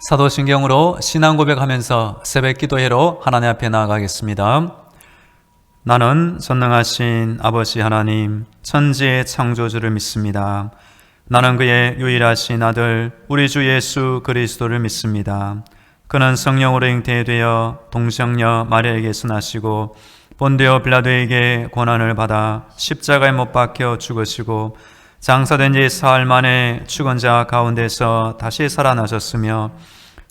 사도신경으로 신앙 고백하면서 새벽 기도회로 하나님 앞에 나아가겠습니다. 나는 전능하신 아버지 하나님, 천지의 창조주를 믿습니다. 나는 그의 유일하신 아들 우리 주 예수 그리스도를 믿습니다. 그는 성령으로 잉태되어 동정녀 마리아에게서 나시고 본디오 빌라도에게 고난을 받아 십자가에 못 박혀 죽으시고 장사된 지 사흘 만에 죽은 자 가운데서 다시 살아나셨으며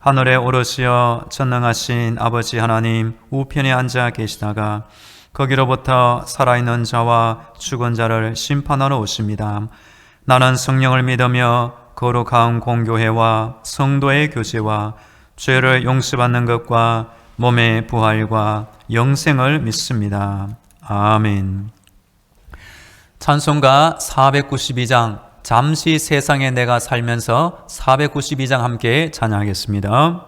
하늘에 오르시어 전능하신 아버지 하나님 우편에 앉아 계시다가 거기로부터 살아있는 자와 죽은 자를 심판하러 오십니다. 나는 성령을 믿으며 거룩한 공교회와 성도의 교제와 죄를 용서받는 것과 몸의 부활과 영생을 믿습니다. 아멘. 찬송가 492장 잠시 세상에 내가 살면서 492장 함께 찬양하겠습니다.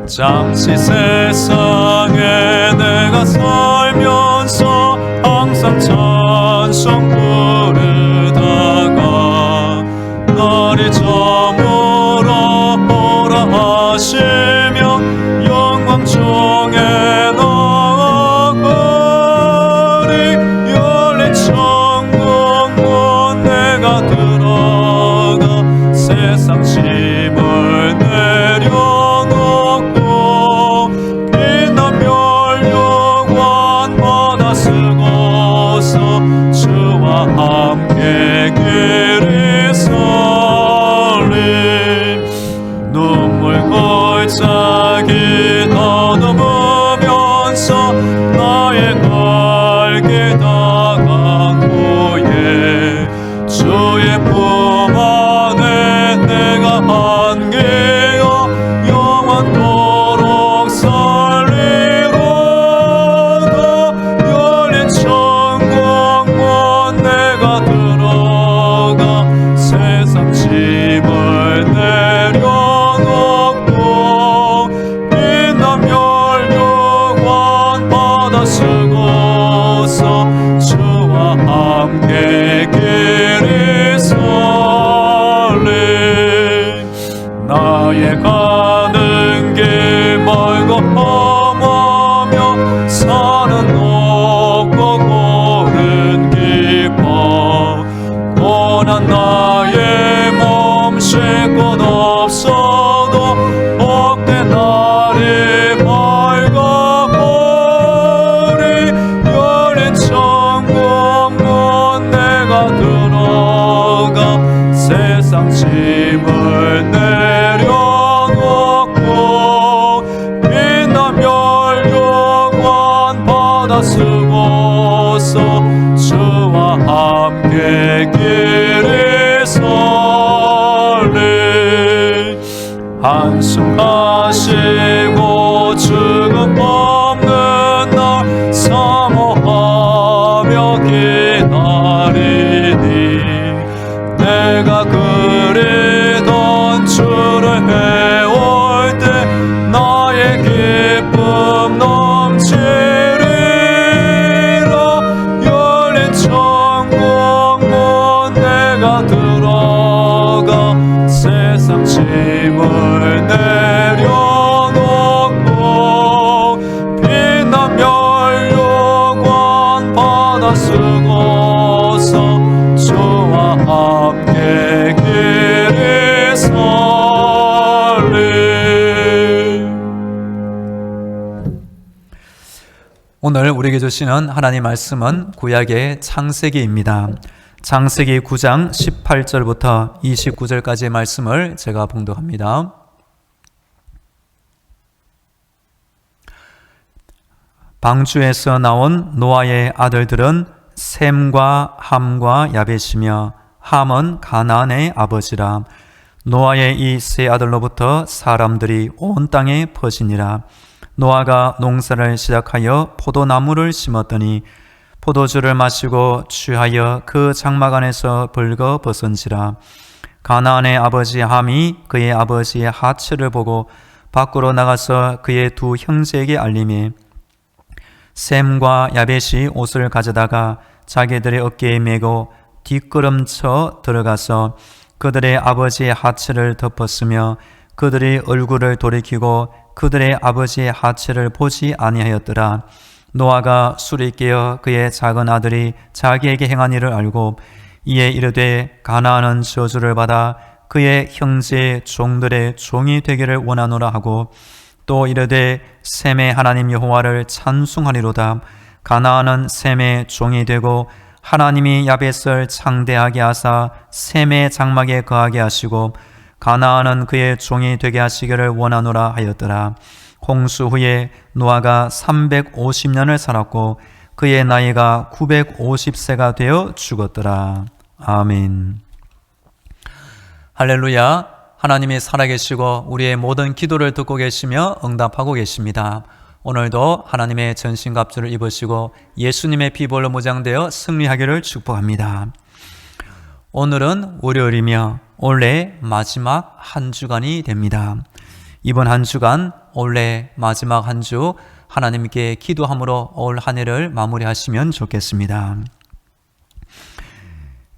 잠시 세상에 내가 살면서 항상 찬송 부르다가 날이 저물어 오라 하시며 영광 중에 나아가리 열린 천국문 내가 들어가 세상 짐을 내려놓고 빛나며 영원 받아 쓰고서 주와 함께 길이 설리 눈물 골짜기 더듬으면서 나의 갈 길 다간 후에 주의 품 안에 내가 안기어 영원토록 살리로다 열린 천국문 내가 들어가 세상 짐을 내려놓고 빛나며 영원 받아 쓰고서 주와 함께 길이 설리 나의 가는 길 멀고 험하며 산은 높고 고른 깊어 고난 나의 몸 쉴 곳 없어도 복된 날이 밝아버리 열린 천국문 내가 들어가 세상 짐을 내려놓고 빛나며 영원 받아 쓰고서 주와 함께 길이 설리 한숨 가시고 죽음 없는 날 사모하며 기다리니 내가 그리던 주를 해올 때 나의 기쁨 넘치리라 열린 천국문 내가 들어가 세상 짐을 내려놓고 빛나며 영원 받아 쓰고서 주와 함께 길이 설리. 오늘 우리에게 주시는 하나님 말씀은 구약의 창세기입니다. 창세기 9장 18절부터 29절까지의 말씀을 제가 봉독합니다. 방주에서 나온 노아의 아들들은 셈과 함과 야벳이며 함은 가나안의 아버지라. 노아의 이 세 아들로부터 사람들이 온 땅에 퍼지니라. 노아가 농사를 시작하여 포도나무를 심었더니 포도주를 마시고 취하여 그 장막 안에서 벌거 벗은지라. 가나안의 아버지 함이 그의 아버지의 하체를 보고 밖으로 나가서 그의 두 형제에게 알림해 셈과 야벳이 옷을 가져다가 자기들의 어깨에 메고 뒷걸음쳐 들어가서 그들의 아버지의 하체를 덮었으며 그들의 얼굴을 돌이키고 그들의 아버지의 하체를 보지 아니하였더라. 노아가 술이 깨어 그의 작은 아들이 자기에게 행한 일을 알고 이에 이르되 가나안은 저주를 받아 그의 형제 종들의 종이 되기를 원하노라 하고 또 이르되 셈의 하나님 여호와를 찬송하리로다. 가나안은 셈의 종이 되고 하나님이 야벳을 창대하게 하사 셈의 장막에 거하게 하시고 가나안은 그의 종이 되게 하시기를 원하노라 하였더라. 홍수 후에 노아가 350년을 살았고 그의 나이가 950세가 되어 죽었더라. 아멘. 할렐루야. 하나님이 살아계시고 우리의 모든 기도를 듣고 계시며 응답하고 계십니다. 오늘도 하나님의 전신갑주를 입으시고 예수님의 피볼로 무장되어 승리하기를 축복합니다. 오늘은 월요일이며 올해 마지막 한 주간이 됩니다. 이번 한 주간 올해 마지막 한 주 하나님께 기도함으로 올 한 해를 마무리하시면 좋겠습니다.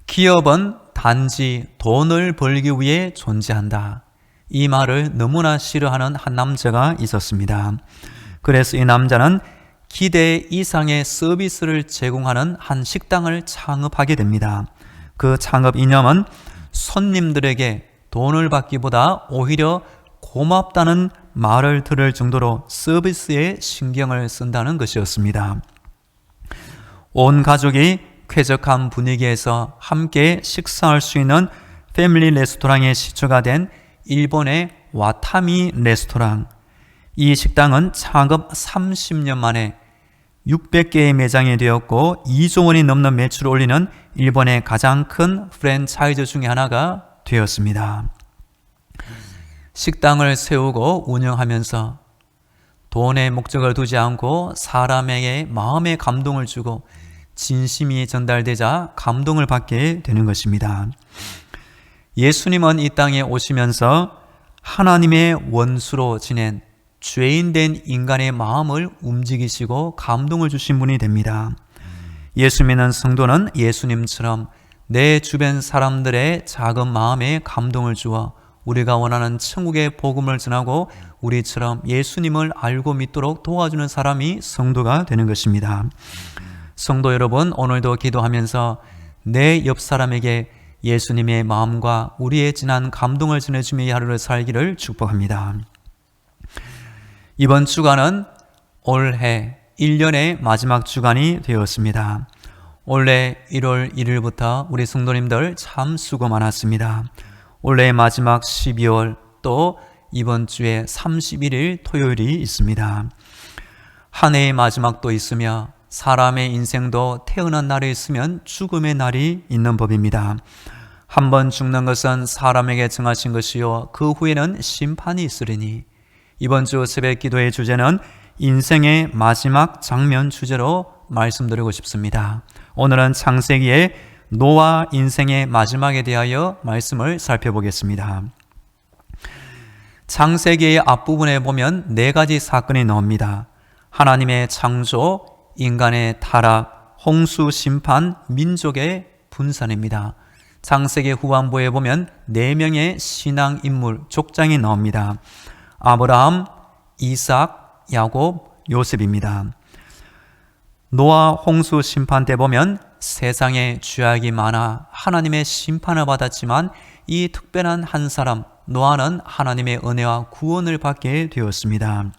기업은 단지 돈을 벌기 위해 존재한다. 이 말을 너무나 싫어하는 한 남자가 있었습니다. 그래서 이 남자는 기대 이상의 서비스를 제공하는 한 식당을 창업하게 됩니다. 그 창업 이념은 손님들에게 돈을 받기보다 오히려 고맙다는 말을 들을 정도로 서비스에 신경을 쓴다는 것이었습니다. 온 가족이 쾌적한 분위기에서 함께 식사할 수 있는 패밀리 레스토랑의 시초가 된 일본의 와타미 레스토랑. 이 식당은 창업 30년 만에 600개의 매장이 되었고 2조 원이 넘는 매출을 올리는 일본의 가장 큰 프랜차이즈 중에 하나가 되었습니다. 식당을 세우고 운영하면서 돈의 목적을 두지 않고 사람에게 마음의 감동을 주고 진심이 전달되자 감동을 받게 되는 것입니다. 예수님은 이 땅에 오시면서 하나님의 원수로 지낸 죄인된 인간의 마음을 움직이시고 감동을 주신 분이 됩니다. 예수 믿는 성도는 예수님처럼 내 주변 사람들의 작은 마음에 감동을 주어 우리가 원하는 천국의 복음을 전하고 우리처럼 예수님을 알고 믿도록 도와주는 사람이 성도가 되는 것입니다. 성도 여러분, 오늘도 기도하면서 내 옆 사람에게 예수님의 마음과 우리의 진한 감동을 전해주며 이 하루를 살기를 축복합니다. 이번 주간은 올해 1년의 마지막 주간이 되었습니다. 올해 1월 1일부터 우리 성도님들 참 수고 많았습니다. 올해의 마지막 12월 또 이번 주에 31일 토요일이 있습니다. 한 해의 마지막도 있으며 사람의 인생도 태어난 날이 있으면 죽음의 날이 있는 법입니다. 한 번 죽는 것은 사람에게 정하신 것이요 그 후에는 심판이 있으리니. 이번 주 새벽 기도의 주제는 인생의 마지막 장면 주제로 말씀드리고 싶습니다. 오늘은 창세기의 노아 인생의 마지막에 대하여 말씀을 살펴보겠습니다. 창세기의 앞부분에 보면 4가지 사건이 나옵니다. 하나님의 창조, 인간의 타락, 홍수 심판, 민족의 분산입니다. 창세기 후반부에 보면 4명의 신앙 인물, 족장이 나옵니다. 아브라함, 이삭, 야곱, 요셉입니다. 노아 홍수 심판 때 보면 세상에 죄악이 많아 하나님의 심판을 받았지만 이 특별한 한 사람 노아는 하나님의 은혜와 구원을 받게 되었습니다.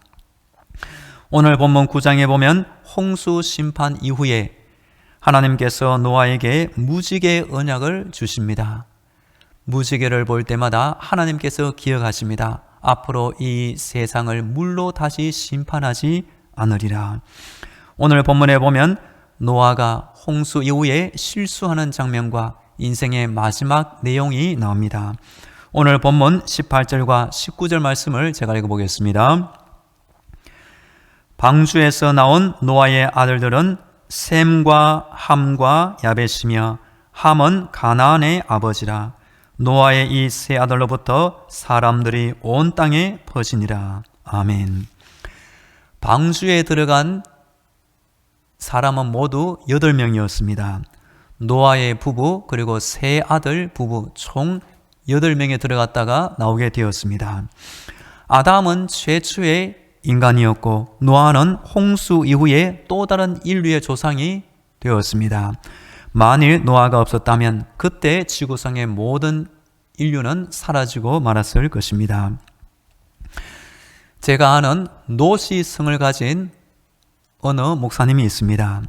오늘 본문 9장에 보면 홍수 심판 이후에 하나님께서 노아에게 무지개 언약을 주십니다. 무지개를 볼 때마다 하나님께서 기억하십니다. 앞으로 이 세상을 물로 다시 심판하지 않으리라. 오늘 본문에 보면 노아가 홍수 이후에 실수하는 장면과 인생의 마지막 내용이 나옵니다. 오늘 본문 18절과 19절 말씀을 제가 읽어보겠습니다. 방주에서 나온 노아의 아들들은 셈과 함과 야벳이며 함은 가나안의 아버지라. 노아의 이 세 아들로부터 사람들이 온 땅에 퍼지니라. 아멘. 방주에 들어간 사람은 모두 8명이었습니다. 노아의 부부 그리고 세 아들 부부 총 8명이 들어갔다가 나오게 되었습니다. 아담은 최초의 인간이었고 노아는 홍수 이후에 또 다른 인류의 조상이 되었습니다. 만일 노아가 없었다면 그때 지구상의 모든 인류는 사라지고 말았을 것입니다. 제가 아는 노시성을 가진 어느 목사님이 있습니다.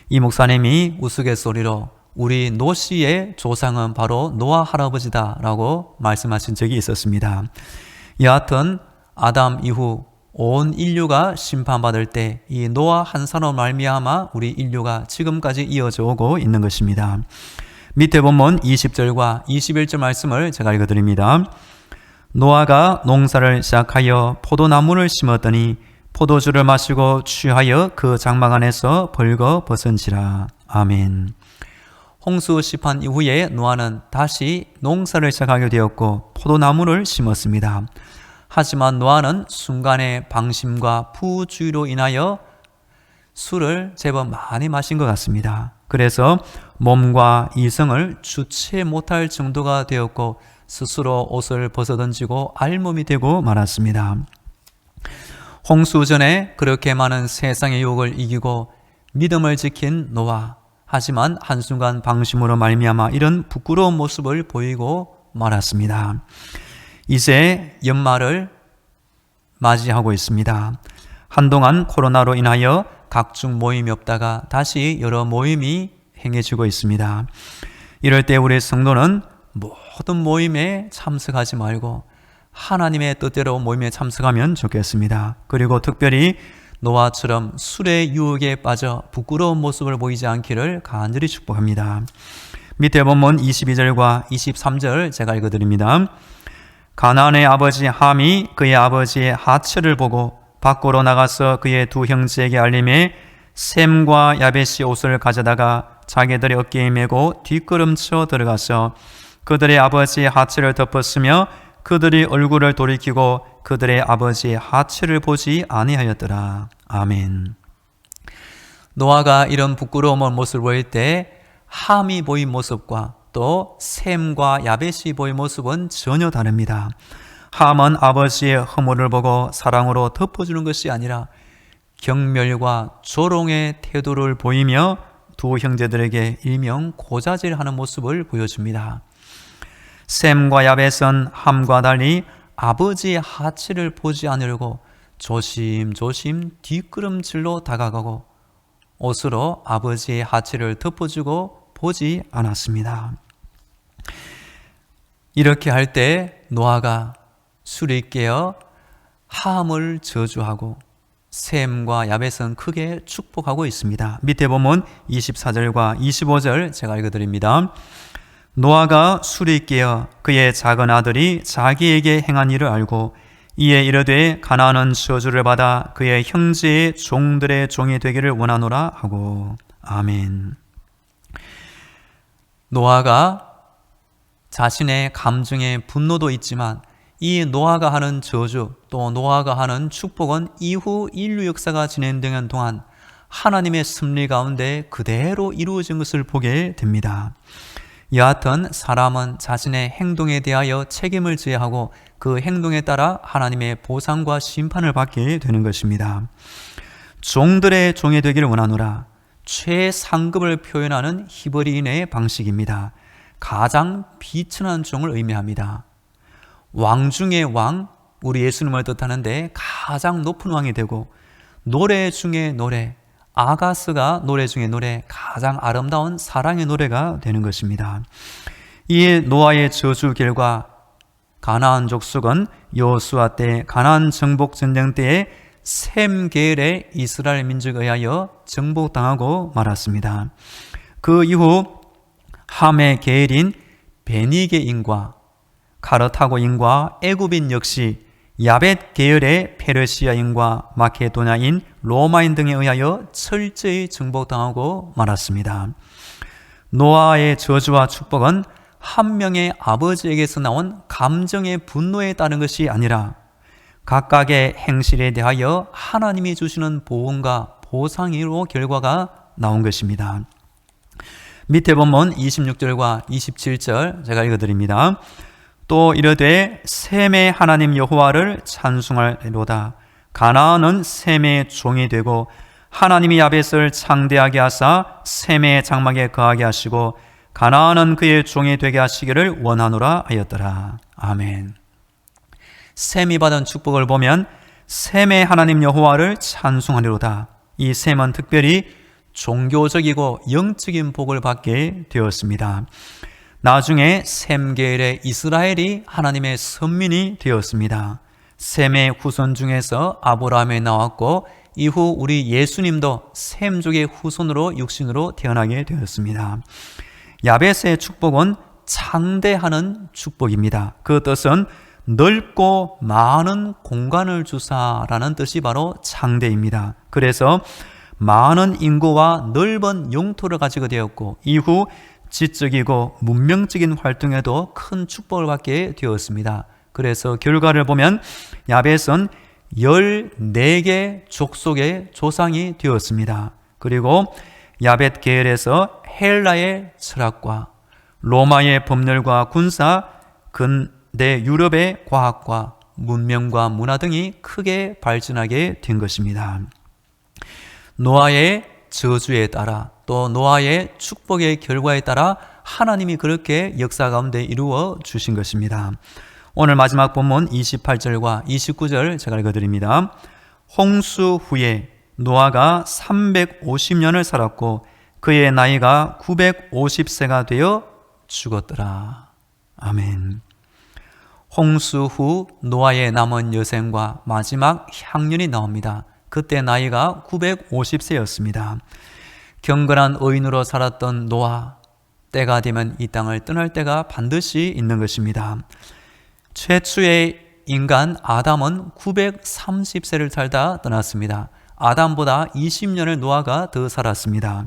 이 목사님이 우스갯소리로 우리 노시의 조상은 바로 노아 할아버지다 라고 말씀하신 적이 있었습니다. 여하튼 아담 이후 온 인류가 심판받을 때 이 노아 한 사람으로 말미암아 우리 인류가 지금까지 이어져 오고 있는 것입니다. 밑에 본문 20절과 21절 말씀을 제가 읽어드립니다. 노아가 농사를 시작하여 포도나무를 심었더니 포도주를 마시고 취하여 그 장막 안에서 벌거벗은지라. 아멘. 홍수 시판 이후에 노아는 다시 농사를 시작하게 되었고 포도나무를 심었습니다. 하지만 노아는 순간의 방심과 부주의로 인하여 술을 제법 많이 마신 것 같습니다. 그래서 몸과 이성을 주체 못할 정도가 되었고 스스로 옷을 벗어던지고 알몸이 되고 말았습니다. 홍수 전에 그렇게 많은 세상의 유혹을 이기고 믿음을 지킨 노아, 하지만 한순간 방심으로 말미암아 이런 부끄러운 모습을 보이고 말았습니다. 이제 연말을 맞이하고 있습니다. 한동안 코로나로 인하여 각종 모임이 없다가 다시 여러 모임이 행해지고 있습니다. 이럴 때 우리 성도는 모든 모임에 참석하지 말고 하나님의 뜻대로 모임에 참석하면 좋겠습니다. 그리고 특별히 노아처럼 술의 유혹에 빠져 부끄러운 모습을 보이지 않기를 간절히 축복합니다. 밑에 본문 22절과 23절 제가 읽어드립니다. 가나안의 아버지 함이 그의 아버지의 하체를 보고 밖으로 나가서 그의 두 형제에게 알림해 셈과 야벳이 옷을 가져다가 자기들의 어깨에 메고 뒷걸음쳐 들어가서 그들의 아버지의 하체를 덮었으며 그들이 얼굴을 돌이키고 그들의 아버지의 하체를 보지 아니하였더라. 아멘. 노아가 이런 부끄러운 모습을 보일 때 함이 보인 모습과 또 셈과 야벳이 보인 모습은 전혀 다릅니다. 함은 아버지의 허물을 보고 사랑으로 덮어주는 것이 아니라 경멸과 조롱의 태도를 보이며 두 형제들에게 일명 고자질하는 모습을 보여줍니다. 셈과 야벳은 함과 달리 아버지의 하체를 보지 않으려고 조심조심 뒷걸음질로 다가가고 옷으로 아버지의 하체를 덮어주고 보지 않았습니다. 이렇게 할 때 노아가 술이 깨어 함을 저주하고 셈과 야벳은 크게 축복하고 있습니다. 밑에 보면 24절과 25절 제가 읽어드립니다. 노아가 술이 깨어 그의 작은 아들이 자기에게 행한 일을 알고 이에 이르되 가나안은 저주를 받아 그의 형제의 종들의 종이 되기를 원하노라 하고. 아멘. 노아가 자신의 감정에 분노도 있지만 이 노아가 하는 저주 또 노아가 하는 축복은 이후 인류 역사가 진행되는 동안 하나님의 섭리 가운데 그대로 이루어진 것을 보게 됩니다. 여하튼 사람은 자신의 행동에 대하여 책임을 져야 하고 그 행동에 따라 하나님의 보상과 심판을 받게 되는 것입니다. 종들의 종이 되기를 원하노라. 최상급을 표현하는 히브리인의 방식입니다. 가장 비천한 종을 의미합니다. 왕 중의 왕, 우리 예수님을 뜻하는데 가장 높은 왕이 되고 노래 중에 노래, 아가스가 노래 중에 노래, 가장 아름다운 사랑의 노래가 되는 것입니다. 이 노아의 저주 결과 가나안 족속은 여호수아 때 가나안 정복 전쟁 때에 셈 계열의 이스라엘 민족에 의하여 정복당하고 말았습니다. 그 이후 함의 계열인 베니게인과 카르타고인과 애굽인 역시 야벳 계열의 페르시아인과 마케도냐인, 로마인 등에 의하여 철저히 정복당하고 말았습니다. 노아의 저주와 축복은 한 명의 아버지에게서 나온 감정의 분노에 따른 것이 아니라 각각의 행실에 대하여 하나님이 주시는 보응과 보상으로 결과가 나온 것입니다. 밑에 본문 26절과 27절 제가 읽어드립니다. 또 이르되 셈의 하나님 여호와를 찬송하리로다. 가나안은 셈의 종이 되고 하나님이 야벳을 창대하게 하사 셈의 장막에 거하게 하시고 가나안은 그의 종이 되게 하시기를 원하노라 하였더라. 아멘. 셈이 받은 축복을 보면 셈의 하나님 여호와를 찬송하리로다. 이 셈은 특별히 종교적이고 영적인 복을 받게 되었습니다. 나중에 셈 계열의 이스라엘이 하나님의 선민이 되었습니다. 셈의 후손 중에서 아브라함이 나왔고 이후 우리 예수님도 셈족의 후손으로 육신으로 태어나게 되었습니다. 야벳의 축복은 창대하는 축복입니다. 그 뜻은 넓고 많은 공간을 주사라는 뜻이 바로 창대입니다. 그래서 많은 인구와 넓은 영토를 가지게 되었고 이후 지적이고 문명적인 활동에도 큰 축복을 받게 되었습니다. 그래서 결과를 보면 야벳은 14개 족속의 조상이 되었습니다. 그리고 야벳 계열에서 헬라의 철학과 로마의 법률과 군사, 근대 유럽의 과학과 문명과 문화 등이 크게 발전하게 된 것입니다. 노아의 저주에 따라 또 노아의 축복의 결과에 따라 하나님이 그렇게 역사 가운데 이루어 주신 것입니다. 오늘 마지막 본문 28절과 29절 제가 읽어드립니다. 홍수 후에 노아가 350년을 살았고 그의 나이가 950세가 되어 죽었더라. 아멘. 홍수 후 노아의 남은 여생과 마지막 향년이 나옵니다. 그때 나이가 950세였습니다. 경건한 의인으로 살았던 노아, 때가 되면 이 땅을 떠날 때가 반드시 있는 것입니다. 최초의 인간 아담은 930세를 살다 떠났습니다. 아담보다 20년을 노아가 더 살았습니다.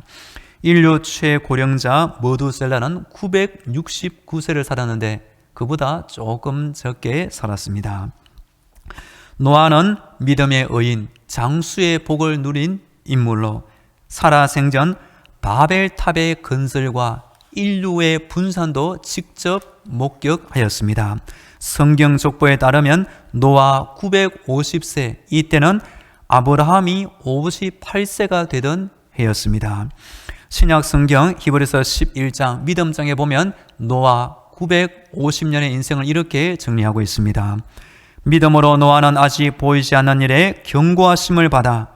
인류 최고령자 머두셀라는 969세를 살았는데 그보다 조금 적게 살았습니다. 노아는 믿음의 의인, 장수의 복을 누린 인물로 살아생전 바벨탑의 건설과 인류의 분산도 직접 목격하였습니다. 성경 족보에 따르면 노아 950세, 이때는 아브라함이 58세가 되던 해였습니다. 신약 성경 히브리서 11장 믿음장에 보면 노아 950년의 인생을 이렇게 정리하고 있습니다. 믿음으로 노아는 아직 보이지 않는 일에 경고하심을 받아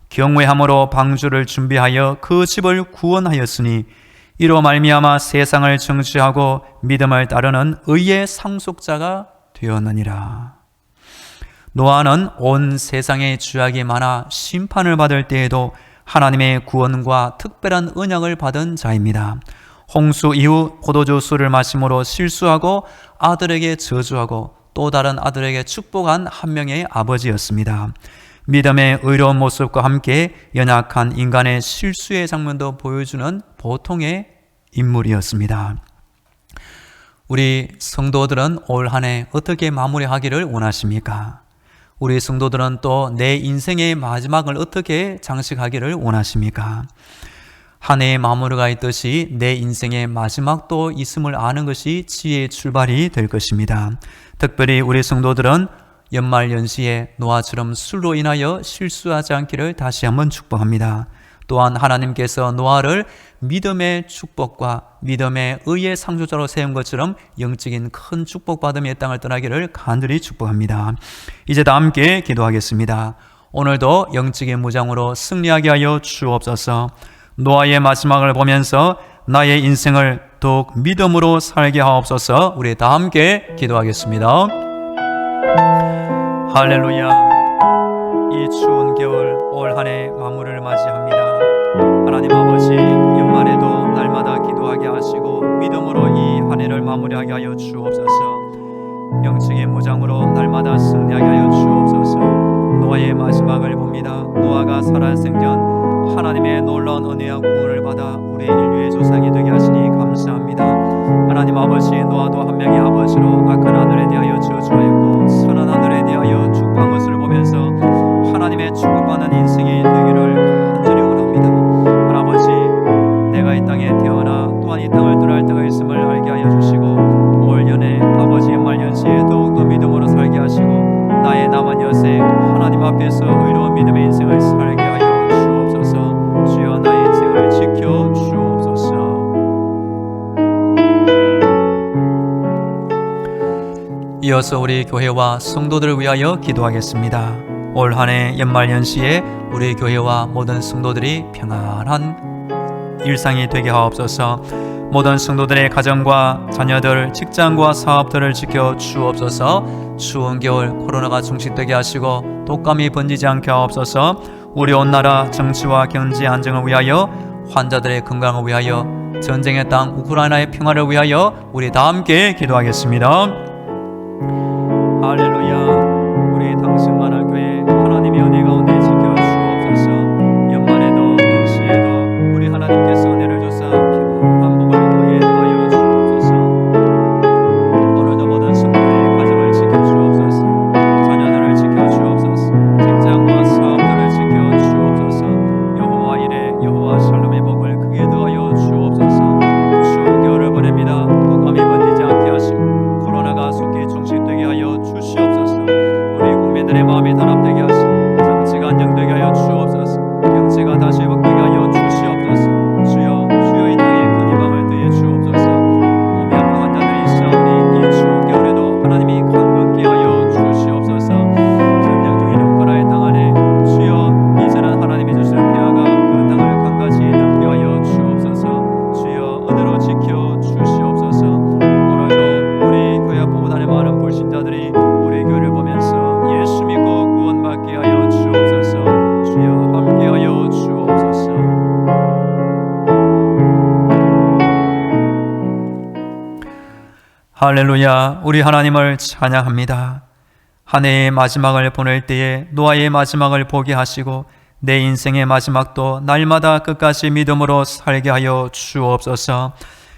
경외함으로 방주를 준비하여 그 집을 구원하였으니 이로 말미암아 세상을 정죄하고 믿음을 따르는 의의 상속자가 되었느니라. 노아는 온 세상에 죄악이 많아 심판을 받을 때에도 하나님의 구원과 특별한 언약을 받은 자입니다. 홍수 이후 포도주 술을 마심으로 실수하고 아들에게 저주하고 또 다른 아들에게 축복한 한 명의 아버지였습니다. 믿음의 의로운 모습과 함께 연약한 인간의 실수의 장면도 보여주는 보통의 인물이었습니다. 우리 성도들은 올 한 해 어떻게 마무리하기를 원하십니까? 우리 성도들은 또 내 인생의 마지막을 어떻게 장식하기를 원하십니까? 한 해의 마무리가 있듯이 내 인생의 마지막도 있음을 아는 것이 지혜의 출발이 될 것입니다. 특별히 우리 성도들은 연말연시에 노아처럼 술로 인하여 실수하지 않기를 다시 한번 축복합니다. 또한 하나님께서 노아를 믿음의 축복과 믿음의 의의 상속자로 세운 것처럼 영적인 큰 축복받음의 땅을 떠나기를 간절히 축복합니다. 이제 다 함께 기도하겠습니다. 오늘도 영적인 무장으로 승리하게 하여 주옵소서. 노아의 마지막을 보면서 나의 인생을 더욱 믿음으로 살게 하옵소서. 우리 다 함께 기도하겠습니다. 할렐루야. 이 추운 겨울 올 한 해 마무리를 맞이합니다. 하나님 아버지, 연말에도 날마다 기도하게 하시고 믿음으로 이 한 해를 마무리하게 하여 주옵소서. 영적인 무장으로 날마다 승리하게 하여 주옵소서. 노아의 마지막을 봅니다. 노아가 살아생전 하나님의 놀라운 은혜와 구원을 받아 우리 인류의 조상이 되게 하시니 감사합니다. 하나님 아버지, 노아도 한 명의 아버지로 악한 아들에 대하여 저주하였고 선한 아들에 대하여 축복한 것을 보면서 하나님의 축복받는 인생이 되기를 간절히 원합니다. 아버지, 믿음의 인생을 살게 하여 주옵소서. 주여 나의 인생을 지켜 주옵소서. 이어서 우리 교회와 성도들을 위하여 기도하겠습니다. 올 한 해 연말연시에 우리 교회와 모든 성도들이 평안한 일상이 되게 하옵소서. 모든 성도들의 가정과 자녀들, 직장과 사업들을 지켜 주옵소서. 추운 겨울 코로나가 종식되게 하시고 독감이 번지지 않게 하옵소서. 우리 온 나라 정치와 경제 안정을 위하여, 환자들의 건강을 위하여, 전쟁의 땅 우크라이나의 평화를 위하여 우리 다 함께 기도하겠습니다. 할렐루야. 우리 당신만한 교회 하나님의 은혜 가운데 지켜 주옵소서. 연말에도 동시에도 우리 하나님께서 은혜를 주사 평안한 복을 크게 더하여 주옵소서. 오늘도 모든 성도의 가정을 지켜 주옵소서. 자녀들을 지켜 주옵소서. 직장과 사업들을 지켜 주옵소서. 여호와 이레 여호와 샬롬의 복을 크게 더하여 주옵소서. 추운 겨울을 보냅니다. 독감이 번지지 않게 하시고 코로나가 속히 종식되게 하여 주시옵소서. 우리 국민들의 마음이 단합되게 하시고 정치가 안정되게 하여 주옵소서. 경제가 다시 회복되게 하여 주시옵소서. 주여 이 땅에 큰 희망을 더해 주옵소서. 몸이 아픈 환자들이 있사오니 이 추운 겨울에도 하나님이 강건케 하여 주시옵소서. 전쟁 중인 우크라이나 땅 안에 주여 이제는 하나님이 주시는 평화가 그 땅을 강같이 덮게 하여 주옵소서. 주여 은혜로 지켜 주시옵소서. 오늘도 우리 교회 앞 보고 다니는 많은 불신자들이 우리 교회를 보면서 예수 믿고 구원받게 하여 주옵소서. 주여 함께하여 주옵소서. 할렐루야. 우리 하나님을 찬양합니다. 한 해의 마지막을 보낼 때에 노아의 마지막을 보게 하시고 내 인생의 마지막도 날마다 끝까지 믿음으로 살게 하여 주옵소서.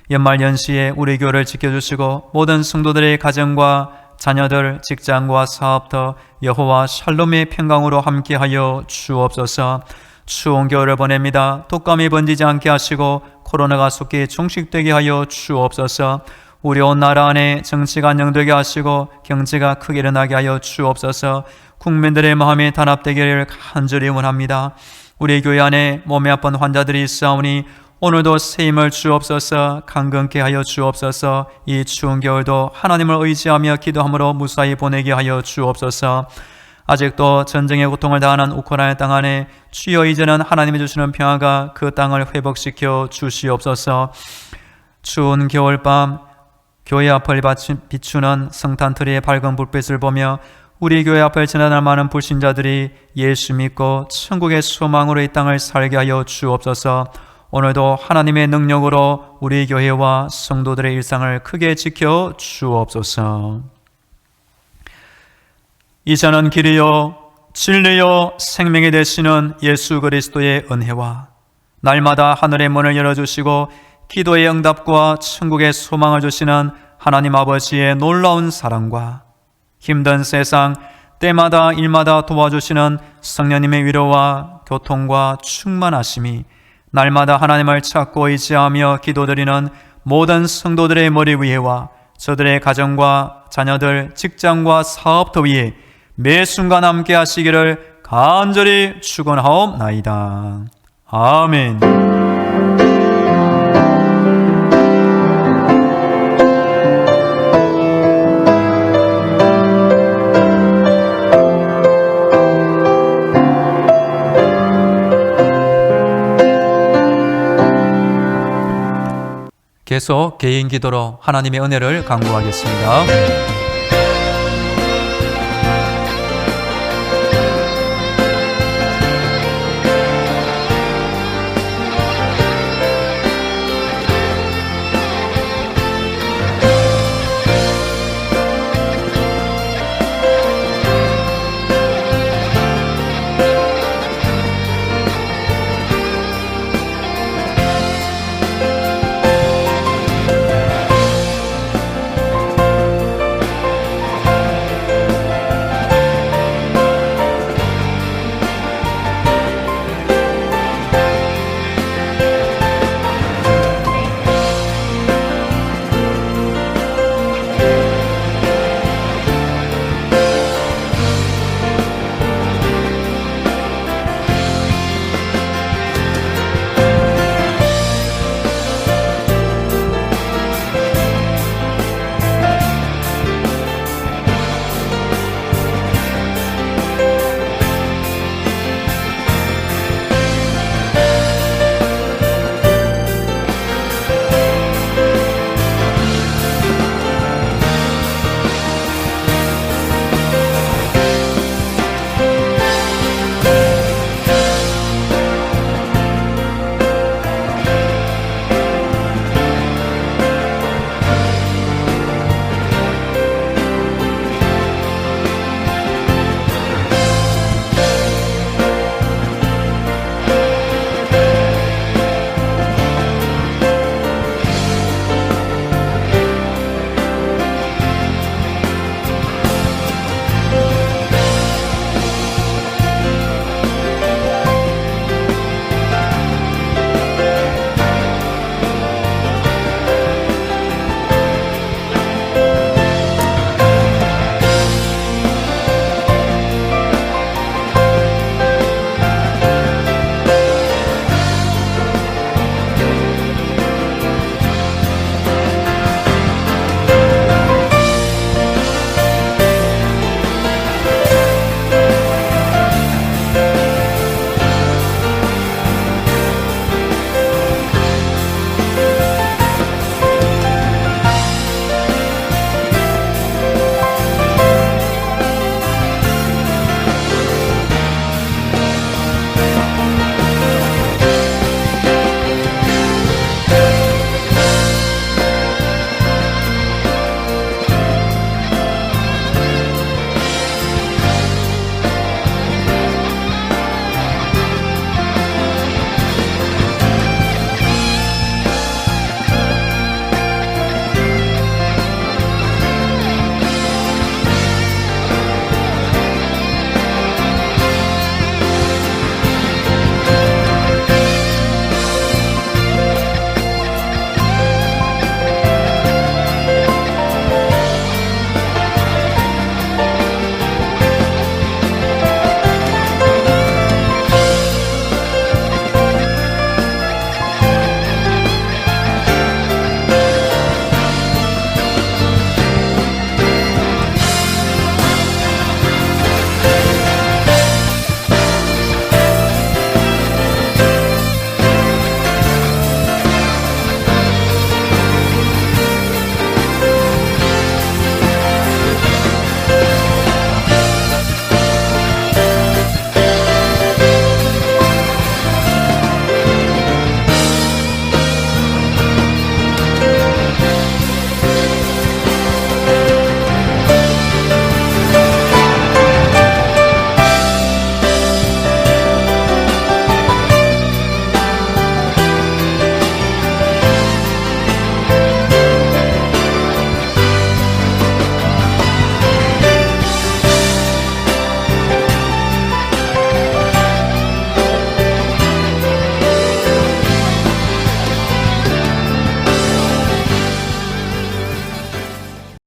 연말연시에 우리 교회를 지켜주시고 모든 성도들의 가정과 자녀들, 직장과 사업터 여호와 샬롬의 평강으로 함께하여 주옵소서. 추운 겨울을 보냅니다. 독감이 번지지 않게 하시고 코로나가 속히 종식되게 하여 주옵소서. 우리 온 나라 안에 정치가 안정되게 하시고 경제가 크게 일어나게 하여 주옵소서. 국민들의 마음이 단합되기를 간절히 원합니다. 우리 교회 안에 몸에 아픈 환자들이 있사오니 오늘도 새 힘을 주옵소서. 강건케 하여 주옵소서. 이 추운 겨울도 하나님을 의지하며 기도함으로 무사히 보내게 하여 주옵소서. 아직도 전쟁의 고통을 당하는 우크라이나 땅 안에 주여 이제는 하나님이 주시는 평화가 그 땅을 회복시켜 주시옵소서. 추운 겨울밤 교회 앞을 비추는 성탄트리의 밝은 불빛을 보며 우리 교회 앞을 지나는 많은 불신자들이 예수 믿고 천국의 소망으로 이 땅을 살게 하여 주옵소서. 오늘도 하나님의 능력으로 우리 교회와 성도들의 일상을 크게 지켜 주옵소서. 이제는 길이요 진리요 생명이 되시는 예수 그리스도의 은혜와 날마다 하늘의 문을 열어주시고 기도의 응답과 천국의 소망을 주시는 하나님 아버지의 놀라운 사랑과 힘든 세상 때마다 일마다 도와주시는 성령님의 위로와 교통과 충만하심이 날마다 하나님을 찾고 의지하며 기도드리는 모든 성도들의 머리 위에와 저들의 가정과 자녀들, 직장과 사업터 위에 매 순간 함께 하시기를 간절히 축원하옵나이다. 아멘. 계속 개인 기도로 하나님의 은혜를 간구하겠습니다.